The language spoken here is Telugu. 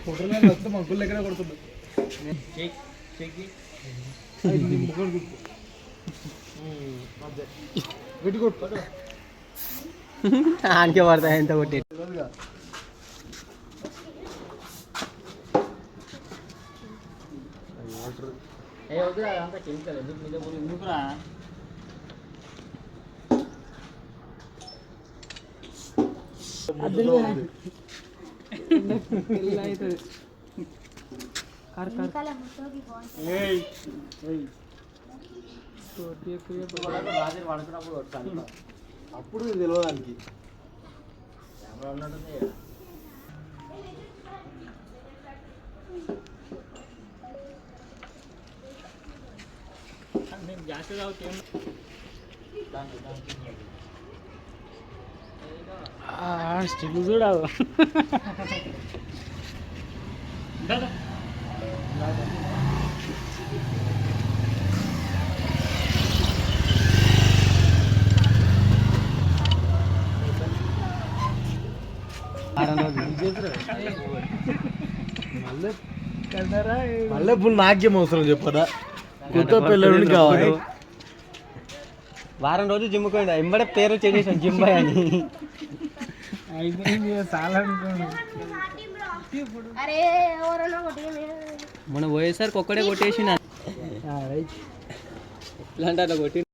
ఫోటోలో వస్తే మగ్గులు దగ్గర కొడుతుంది. ఆనికే పడతాయి ఎంత కొట్టి అంతా కెమికల్ ఎందుకురా అప్పుడు తెలియదానికి స్టిల్ చూడవు మల్లెపూలు నాకేం అవసరం చెప్పదా, కొత్త పిల్లలు కావాలి. వారం రోజులు జిమ్కి పోయింది ఎంబడే పేరు చేసేసాను జిమ్ బాయ్ అని. మొన్న పోయేసరికి ఒక్కడే కొట్టేసిన ఎట్లా అంటే అట్లా కొట్టి